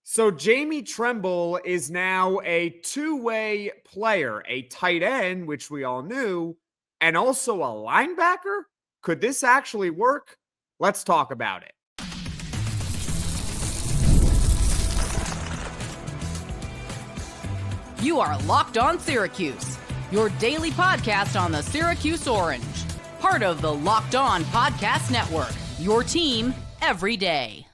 So Jamie Tremble is now a two-way player, a tight end, which we all knew, and also a linebacker? Could this actually work? Let's talk about it. You are Locked On Syracuse, your daily podcast on the Syracuse Orange, part of the Locked On Podcast Network, your team every day.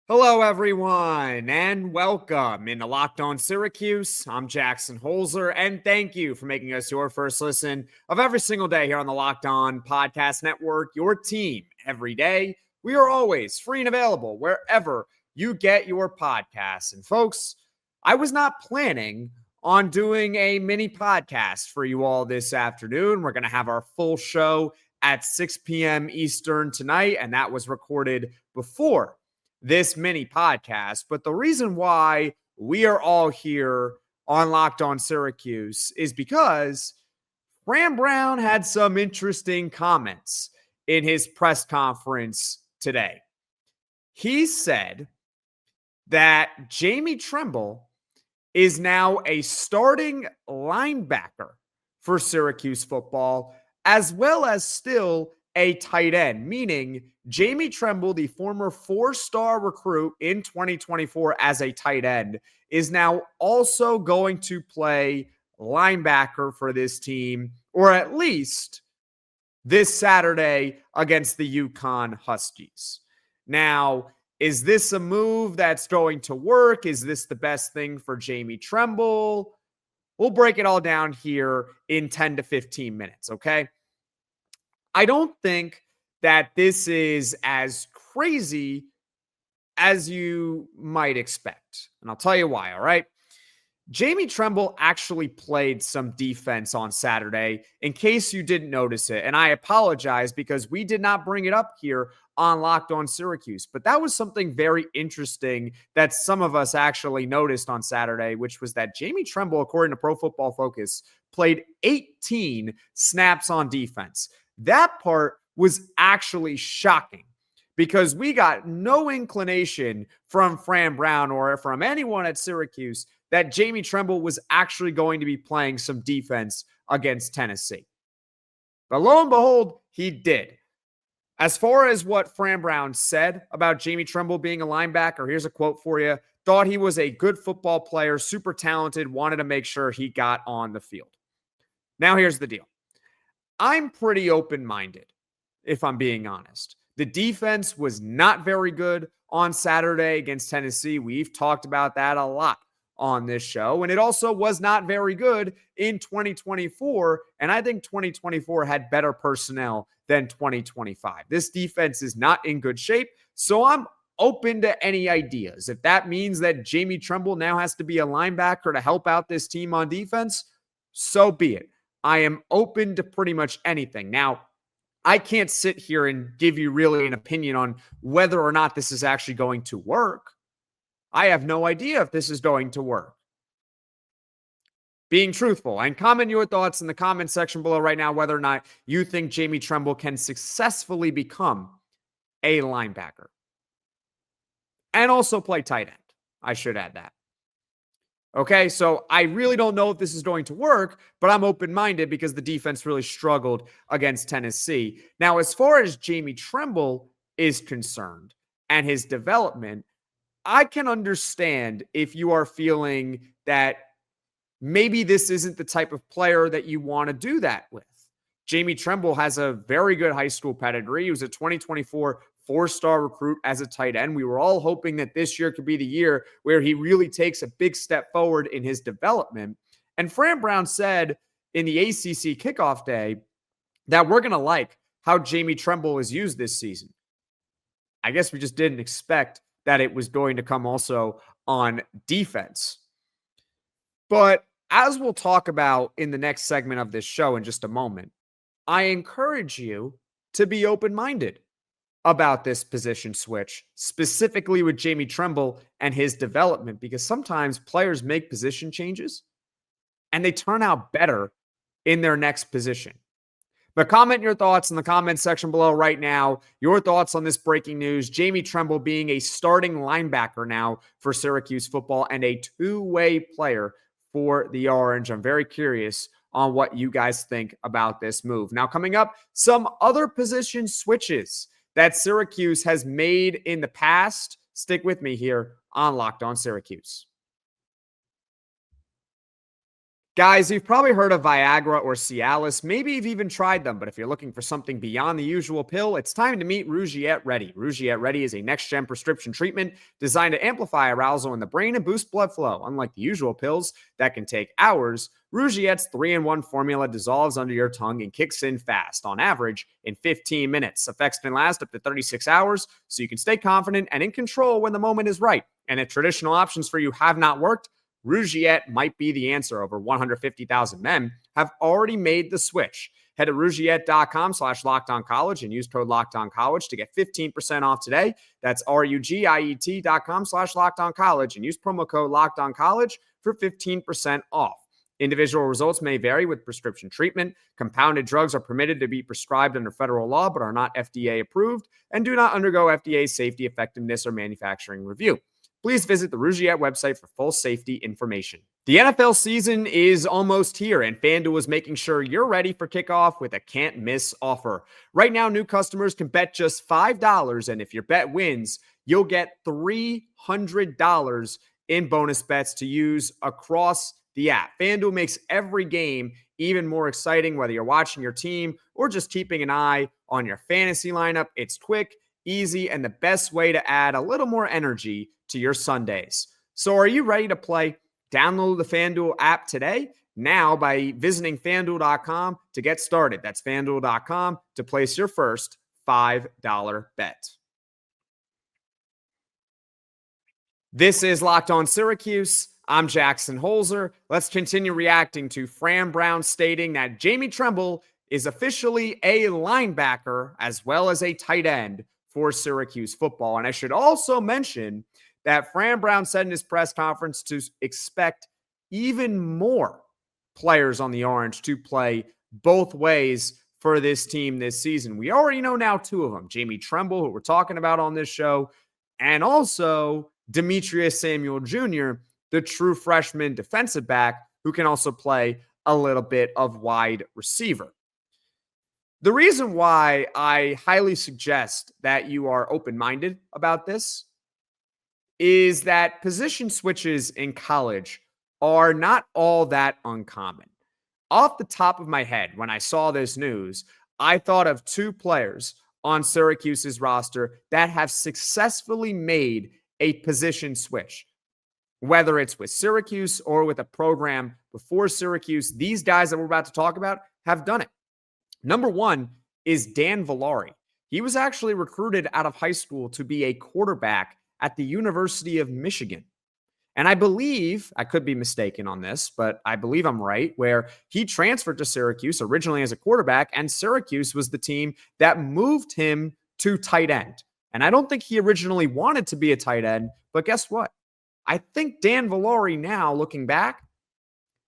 Hello, everyone, and welcome into Locked On Syracuse. I'm Jackson Holzer, and thank you for making us your first listen of every single day here on the Locked On Podcast Network, your team every day. We are always free and available wherever you get your podcasts. And folks, I was not planning on doing a mini podcast for you all this afternoon. We're going to have our full show at 6 p.m. Eastern tonight, and that was recorded before this mini podcast. But the reason why we are all here on Locked On Syracuse is because Fran Brown had some interesting comments in his press conference today. He said that Jamie Tremble is now a starting linebacker for Syracuse football, as well as still a tight end, meaning Jamie Tremble, the former four-star recruit in 2024 as a tight end, is now also going to play linebacker for this team, or at least this Saturday against the UConn Huskies. Now, is this a move that's going to work? Is this the best thing for Jamie Tremble? We'll break it all down here in 10 to 15 minutes, okay? I don't think that this is as crazy as you might expect. And I'll tell you why, all right? Jamie Tremble actually played some defense on Saturday, in case you didn't notice it. And I apologize because we did not bring it up here on Locked On Syracuse. But that was something very interesting that some of us actually noticed on Saturday, which was that Jamie Tremble, according to Pro Football Focus, played 18 snaps on defense. That part was actually shocking because we got no inclination from Fran Brown or from anyone at Syracuse that Jamie Tremble was actually going to be playing some defense against Tennessee. But lo and behold, he did. As far as what Fran Brown said about Jamie Tremble being a linebacker, here's a quote for you. Thought he was a good football player, super talented, wanted to make sure he got on the field. Now here's the deal. I'm pretty open-minded, if I'm being honest. The defense was not very good on Saturday against Tennessee. We've talked about that a lot on this show. And it also was not very good in 2024. And I think 2024 had better personnel than 2025. This defense is not in good shape. So I'm open to any ideas. If that means that Jamie Tremble now has to be a linebacker to help out this team on defense, so be it. I am open to pretty much anything. Now, I can't sit here and give you really an opinion on whether or not this is actually going to work. I have no idea if this is going to work. Being truthful, and comment your thoughts in the comment section below right now whether or not you think Jamie Tremble can successfully become a linebacker. And also play tight end. I should add that. Okay, so I really don't know if this is going to work, but I'm open-minded because the defense really struggled against Tennessee. Now, as far as Jamie Tremble is concerned and his development, I can understand if you are feeling that maybe this isn't the type of player that you want to do that with. Jamie Tremble has a very good high school pedigree. He was a 2024 four-star recruit as a tight end. We were all hoping that this year could be the year where he really takes a big step forward in his development. And Fran Brown said in the ACC kickoff day that we're going to like how Jamie Tremble is used this season. I guess we just didn't expect that it was going to come also on defense. But as we'll talk about in the next segment of this show in just a moment, I encourage you to be open-minded about this position switch, specifically with Jamie Tremble and his development, because sometimes players make position changes and they turn out better in their next position. But comment your thoughts in the comment section below right now. Your thoughts on this breaking news. Jamie Tremble being a starting linebacker now for Syracuse football and a two-way player for the Orange. I'm very curious on what you guys think about this move. Now, coming up, some other position switches that Syracuse has made in the past. Stick with me here on Locked On Syracuse. Guys, you've probably heard of Viagra or Cialis. Maybe you've even tried them, but if you're looking for something beyond the usual pill, it's time to meet Rugiet Ready. Rugiet Ready is a next-gen prescription treatment designed to amplify arousal in the brain and boost blood flow. Unlike the usual pills that can take hours, Rugiet's 3-in-1 formula dissolves under your tongue and kicks in fast, on average in 15 minutes. Effects can last up to 36 hours, so you can stay confident and in control when the moment is right. And if traditional options for you have not worked, Rugiet might be the answer. Over 150,000 men have already made the switch. Head to Rugiet.com/LockedOnCollege and use code LockedOnCollege to get 15% off today. That's Rugiet.com/LockedOnCollege and use promo code LockedOnCollege for 15% off. Individual results may vary with prescription treatment. Compounded drugs are permitted to be prescribed under federal law but are not FDA approved and do not undergo FDA safety, effectiveness, or manufacturing review. Please visit the Rugiet website for full safety information. The NFL season is almost here, and FanDuel is making sure you're ready for kickoff with a can't-miss offer. Right now, new customers can bet just $5, and if your bet wins, you'll get $300 in bonus bets to use across the app. FanDuel makes every game even more exciting, whether you're watching your team or just keeping an eye on your fantasy lineup. It's quick, easy, and the best way to add a little more energy to your Sundays. So are you ready to play? Download the FanDuel app today now by visiting FanDuel.com to get started. That's FanDuel.com to place your first $5 bet. This is Locked On Syracuse. I'm Jackson Holzer. Let's continue reacting to Fran Brown stating that Jamie Tremble is officially a linebacker as well as a tight end for Syracuse football. And I should also mention that Fran Brown said in his press conference to expect even more players on the Orange to play both ways for this team this season. We already know now two of them, Jamie Tremble, who we're talking about on this show, and also Demetrius Samuel Jr., the true freshman defensive back who can also play a little bit of wide receiver. The reason why I highly suggest that you are open-minded about this is that position switches in college are not all that uncommon. Off the top of my head, when I saw this news, I thought of two players on Syracuse's roster that have successfully made a position switch. Whether it's with Syracuse or with a program before Syracuse, these guys that we're about to talk about have done it. Number one is Dan Villari. He was actually recruited out of high school to be a quarterback at the University of Michigan. And I believe, I could be mistaken on this, but I believe I'm right, where he transferred to Syracuse originally as a quarterback, and Syracuse was the team that moved him to tight end. And I don't think he originally wanted to be a tight end, but guess what? I think Dan Villari now, looking back,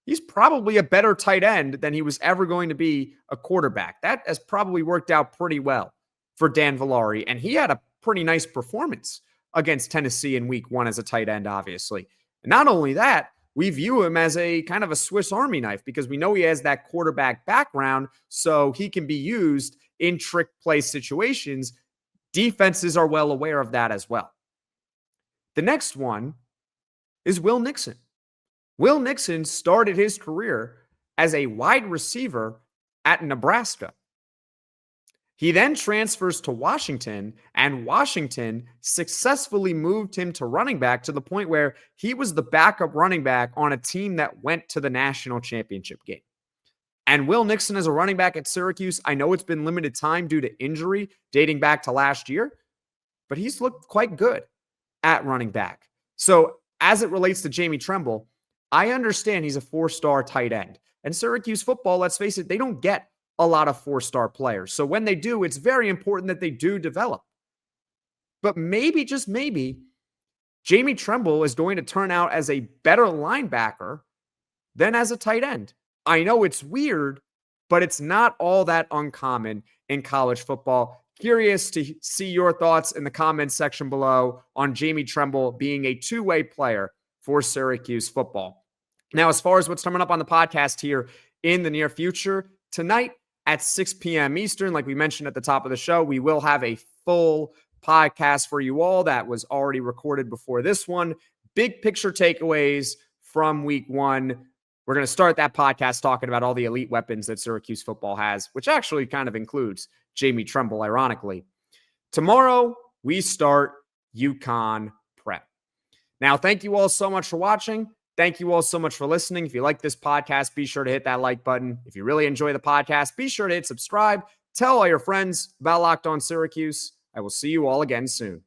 he's probably a better tight end than he was ever going to be a quarterback. That has probably worked out pretty well for Dan Villari, and he had a pretty nice performance against Tennessee in week one as a tight end, obviously. And not only that, we view him as a kind of a Swiss Army knife because we know he has that quarterback background, so he can be used in trick play situations. Defenses are well aware of that as well. The next one is Will Nixon. Will Nixon started his career as a wide receiver at Nebraska. He then transfers to Washington, and Washington successfully moved him to running back to the point where he was the backup running back on a team that went to the national championship game. And Will Nixon as a running back at Syracuse, I know it's been limited time due to injury dating back to last year, but he's looked quite good at running back. So as it relates to Jamie Tremble, I understand he's a four-star tight end. And Syracuse football, let's face it, they don't get a lot of four-star players. So when they do, it's very important that they do develop. But maybe, just maybe, Jamie Tremble is going to turn out as a better linebacker than as a tight end. I know it's weird, but it's not all that uncommon in college football. Curious to see your thoughts in the comments section below on Jamie Tremble being a two-way player for Syracuse football. Now, as far as what's coming up on the podcast here in the near future, tonight at 6 p.m. Eastern, like we mentioned at the top of the show, we will have a full podcast for you all that was already recorded before this one. Big picture takeaways from week one. We're going to start that podcast talking about all the elite weapons that Syracuse football has, which actually kind of includes Jamie Tremble, ironically. Tomorrow, we start UConn prep. Now, thank you all so much for watching. Thank you all so much for listening. If you like this podcast, be sure to hit that like button. If you really enjoy the podcast, be sure to hit subscribe. Tell all your friends about Locked On Syracuse. I will see you all again soon.